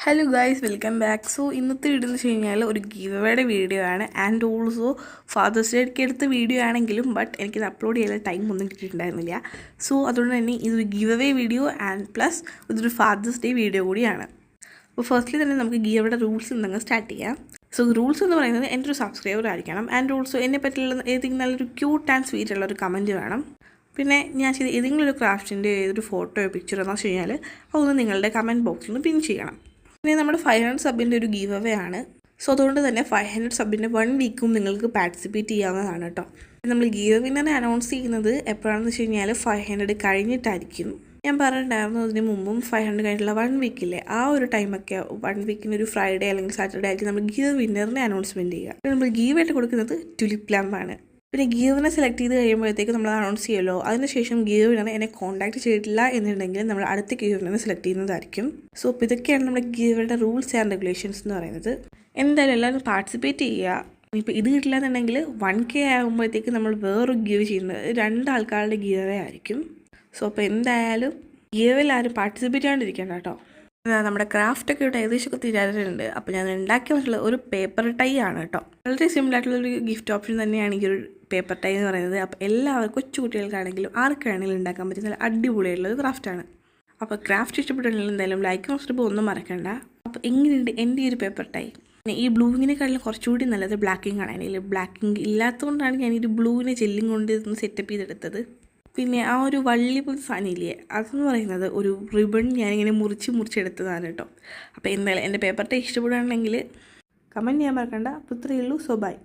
Hello guys, welcome back. So ഇന്നത്തെ video എന്ന് വെച്ച് കഴിഞ്ഞാൽ ഒരു ഗീവ് അവേയുടെ വീഡിയോ ആണ്. ആൻഡ് ഓൾസോ ഫാദേഴ്സ് ഡേക്ക് എടുത്ത വീഡിയോ ആണെങ്കിലും എനിക്കിത് അപ്ലോഡ് ചെയ്യാൻ ടൈം ഒന്നും കിട്ടിയിട്ടുണ്ടായിരുന്നില്ല. സോ അതുകൊണ്ട് തന്നെ ഇതൊരു give away video and plus ഇതൊരു ഫാദേഴ്സ് ഡേ വീഡിയോ കൂടിയാണ്. അപ്പോൾ ഫസ്റ്റ്ലി തന്നെ നമുക്ക് ഗീവ് അവയുടെ റൂൾസ് എന്തെങ്കിലും സ്റ്റാർട്ട് ചെയ്യാം. സോ റൂൾസ് എന്ന് പറയുന്നത് എൻ്റെ ഒരു സബ്സ്ക്രൈബർ ആയിരിക്കണം. ആൻഡ് ഓൾസോ എന്നെ പറ്റിയുള്ള ഏതെങ്കിലും നല്ലൊരു ക്യൂട്ട് ആൻഡ് സ്വീറ്റ് ഉള്ള ഒരു കമൻറ്റ് വേണം. പിന്നെ ഞാൻ ചെയ്ത് ഏതെങ്കിലും ഒരു ക്രാഫ്റ്റിൻ്റെ ഏതൊരു ഫോട്ടോയോ പിക്ചറോ എന്ന് വെച്ച് കഴിഞ്ഞാൽ അതൊന്ന് നിങ്ങളുടെ കമൻറ്റ് ബോക്സിൽ നിന്ന് പിൻ ചെയ്യണം. പിന്നെ നമ്മുടെ 500 സബിൻ്റെ ഒരു ഗീവ് അവേ ആണ്. സോ അതുകൊണ്ട് തന്നെ 500 സബിൻ്റെ 1 വീക്കും നിങ്ങൾക്ക് പാർട്ടിസിപ്പേറ്റ് ചെയ്യാവുന്നതാണ് കേട്ടോ. നമ്മൾ ഗീവ് വിന്നറെ അനൗൺസ് ചെയ്യുന്നത് എപ്പോഴാണെന്ന് വെച്ച് കഴിഞ്ഞാൽ 500 കഴിഞ്ഞിട്ടായിരിക്കും. ഞാൻ പറഞ്ഞിട്ടുണ്ടായിരുന്നു അതിന് മുമ്പും 500 കഴിഞ്ഞിട്ടുള്ള 1 വീക്കില്ലേ, ആ ഒരു ടൈമൊക്കെ 1 വീക്കിന് ഒരു ഫ്രൈഡേ അല്ലെങ്കിൽ സാറ്റർഡേ ആയിരിക്കും നമ്മൾ ഗീവ് വിന്നറിനെ അനൗൺസ്മെൻറ്റ് ചെയ്യുക. നമ്മൾ ഗീവ് ആയിട്ട് കൊടുക്കുന്നത് ടുലിപ്പ് ലാമ്പാണ്. പിന്നെ ഗീവിനെ സെലക്ട് ചെയ്ത് കഴിയുമ്പോഴത്തേക്ക് നമ്മൾ അനൗൺസ് ചെയ്യുമല്ലോ, അതിനുശേഷം ഗീവ് വിന്നറെ എന്നെ കോൺടാക്ട് ചെയ്തിട്ടില്ല എന്നുണ്ടെങ്കിൽ നമ്മൾ അടുത്ത ഗീവ് വിന്നറെ സെലക്ട് ചെയ്യുന്നതായിരിക്കും. സോ അപ്പോൾ ഇതൊക്കെയാണ് നമ്മുടെ ഗീവയുടെ റൂൾസ് ആൻഡ് റെഗുലേഷൻസ് എന്ന് പറയുന്നത്. എന്തായാലും എല്ലാവരും പാർട്ടിസിപ്പേറ്റ് ചെയ്യുക. ഇപ്പോൾ ഇത് കിട്ടില്ല എന്നുണ്ടെങ്കിൽ 1K ആകുമ്പോഴത്തേക്ക് നമ്മൾ വേറൊരു ഗീവ് ചെയ്യുന്നത് 2 ആൾക്കാരുടെ ഗീവ് അവേ ആയിരിക്കും. സോ അപ്പോൾ എന്തായാലും ഗീവിൽ ആരും പാർട്ടിസിപ്പേറ്റ് ചെയ്യാണ്ടിരിക്കേണ്ട കേട്ടോ. നമ്മുടെ ക്രാഫ്റ്റൊക്കെ ഇവിടെ ഏകദേശമൊക്കെ തീരാറുണ്ട്. അപ്പോൾ ഞാൻ ഉണ്ടാക്കി വന്നിട്ടുള്ള ഒരു പേപ്പർ ടൈ ആണ് കേട്ടോ. വളരെ സിമ്പിളായിട്ടുള്ളൊരു ഗിഫ്റ്റ് ഓപ്ഷൻ തന്നെയാണ് ഈ ഒരു പേപ്പർ ടൈ എന്ന് പറയുന്നത്. അപ്പോൾ എല്ലാവർക്കും കൊച്ചു കുട്ടികൾക്കാണെങ്കിലും ആർക്കാണെങ്കിലും ഉണ്ടാക്കാൻ പറ്റുന്ന നല്ല അടിപൊളിയായിട്ടുള്ളൊരു ക്രാഫ്റ്റാണ്. അപ്പോൾ ക്രാഫ്റ്റ് ഇഷ്ടപ്പെട്ടിട്ടുണ്ടെങ്കിൽ എന്തായാലും ലൈക്കും സബ്സ്ക്രൈബും ഒന്നും മറക്കണ്ട. അപ്പോൾ എങ്ങനെയുണ്ട് എൻ്റെ ഈ ഒരു പേപ്പർ ടൈ? പിന്നെ ഈ ബ്ലൂവിനെക്കാളും കുറച്ചുകൂടി നല്ലത് ബ്ലാക്കിംഗ് ആണ്. അതിൽ ബ്ലാക്കിംഗ് ഇല്ലാത്തതുകൊണ്ടാണ് ഞാൻ ഈ ഒരു ബ്ലൂവിനെ ജെല്ലിങ് കൊണ്ട് ഇതൊന്ന് സെറ്റപ്പ് ചെയ്തെടുത്തത്. പിന്നെ ആ ഒരു വള്ളി പോലത്തെ സാധനമില്ലേ, അതെന്ന് പറയുന്നത് ഒരു റിബൺ ഞാനിങ്ങനെ മുറിച്ചെടുത്തതാണ് കേട്ടോ. അപ്പോൾ എന്തായാലും എൻ്റെ പേപ്പർ ടൈ ഇഷ്ടപ്പെടുകയാണെങ്കിൽ കമൻറ്റ് ചെയ്യാൻ മറക്കണ്ട. അപ്പോൾ ഇത്രയേ ഉള്ളൂ. So by.